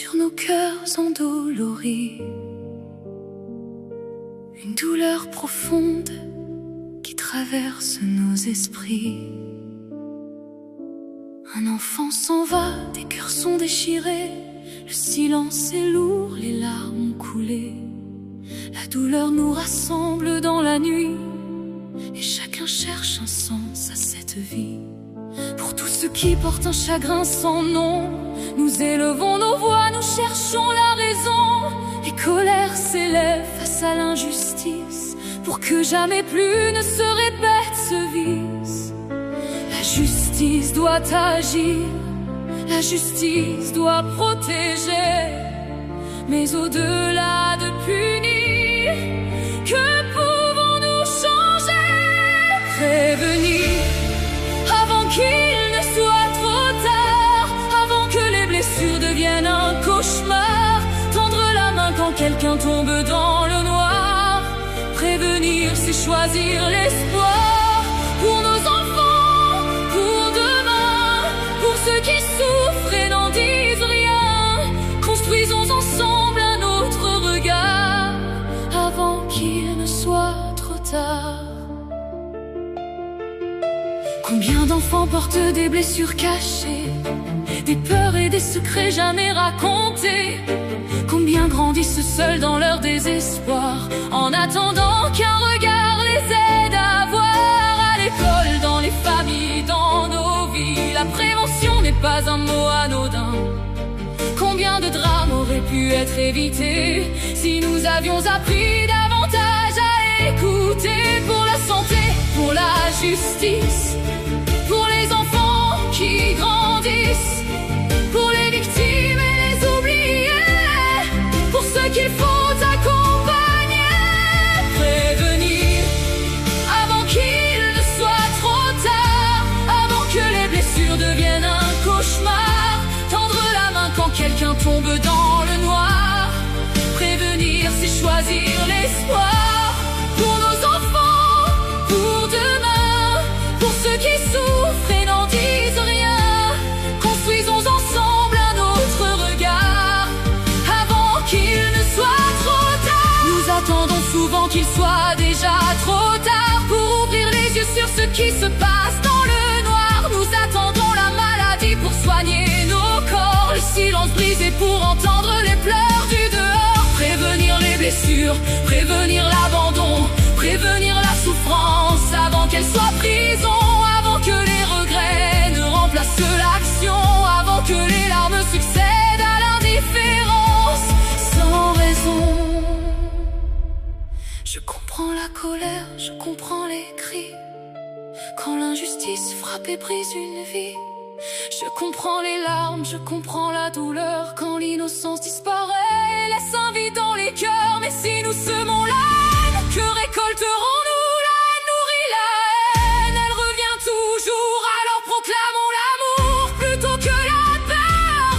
sur nos cœurs endoloris, une douleur profonde qui traverse nos esprits. Un enfant s'en va, des cœurs sont déchirés, le silence est lourd, les larmes ont coulé. La douleur nous rassemble dans la nuit, et chacun cherche un sens à cette vie. Pour tous ceux qui portent un chagrin sans nom, nous élevons nos voix, nous cherchons la raison. Les colères s'élèvent face à l'injustice, pour que jamais plus ne se répète ce vice. La justice doit agir, la justice doit protéger, mais au-delà de punir, que pouvons-nous changer? Prévenir avant qu'il ne soit trop tard, avant que les blessures deviennent un cauchemar. Tendre la main quand quelqu'un tombe dans le noir. Prévenir, c'est choisir l'espoir pour nos enfants, pour demain, pour ceux qui souffrent et n'en disent rien. Construisons ensemble un autre regard avant qu'il ne soit trop tard. Combien d'enfants portent des blessures cachées, des peurs et des secrets jamais racontés? Combien grandissent seuls dans leur désespoir, en attendant qu'un regard les aide à voir? À l'école, dans les familles, dans nos vies, la prévention n'est pas un mot anodin. Combien de drames auraient pu être évités si nous avions appris davantage à écouter? Pour la santé, pour la justice, pour les enfants qui grandissent, pour les victimes et les oubliés, pour ceux qu'il faut accompagner. Prévenir avant qu'il ne soit trop tard, avant que les blessures deviennent un cauchemar. Tendre la main quand quelqu'un tombe dans le noir. Prévenir, c'est choisir l'espoir pour nos enfants, pour demain, pour ceux qui souffrent et n'en disent rien. Construisons ensemble un autre regard avant qu'il ne soit trop tard. Nous attendons souvent qu'il soit déjà trop tard pour ouvrir les yeux sur ce qui se passe dans le noir. Nous attendons la maladie pour soigner nos corps, le silence brisé pour entendre les pleurs du dehors. Prévenir les blessures, prévenir l'abandon, prévenir la souffrance avant qu'elle soit prison, avant que les regrets ne remplacent l'action, avant que les larmes succèdent à l'indifférence sans raison. Je comprends la colère, je comprends les cris, quand l'injustice frappe et brise une vie. Je comprends les larmes, je comprends la douleur, quand l'innocence disparaît et laisse un vide dans les cœurs. Mais si nous semons la haine, que récolterons-nous? La haine nourrit la haine, elle revient toujours. Alors proclamons l'amour plutôt que la peur,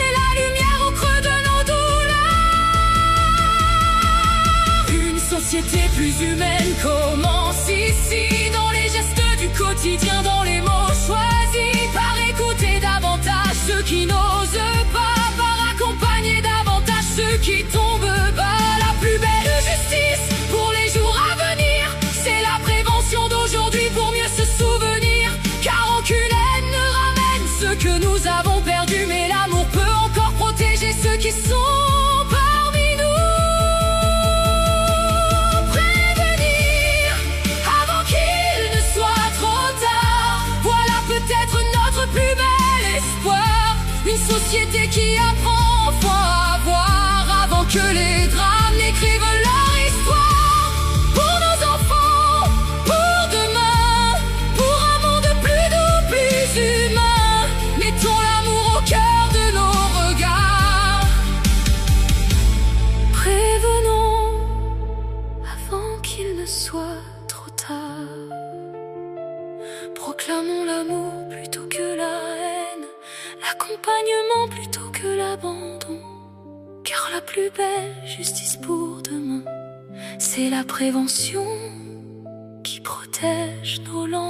et la lumière au creux de nos douleurs. Une société plus humaine commence ici, dans les gestes du quotidien, dans les mots choisis. Par écouter davantage ceux qui n'osent pas, par accompagner davantage ceux qui tombent bas. La plus belle justice pour les jours à venir, c'est la prévention d'aujourd'hui pour mieux se souvenir. Car aucune haine ne ramène ce que nous avons perdu, mais l'amour peut encore protéger ceux qui sont parmi nous. Prévenir avant qu'il ne soit trop tard, voilà peut-être notre plus bel espoir. Une société qui apprend foi à voir avant que les drames n'écrivent leur histoire. Pour nos enfants, pour demain, pour un monde plus doux, plus humain, mettons l'amour au cœur de nos regards. Prévenons avant qu'il ne soit trop tard. Proclamons l'amour plutôt que la haine, l'accompagnement plutôt que l'abandon. Car la plus belle justice pour demain, c'est la prévention qui protège nos langues.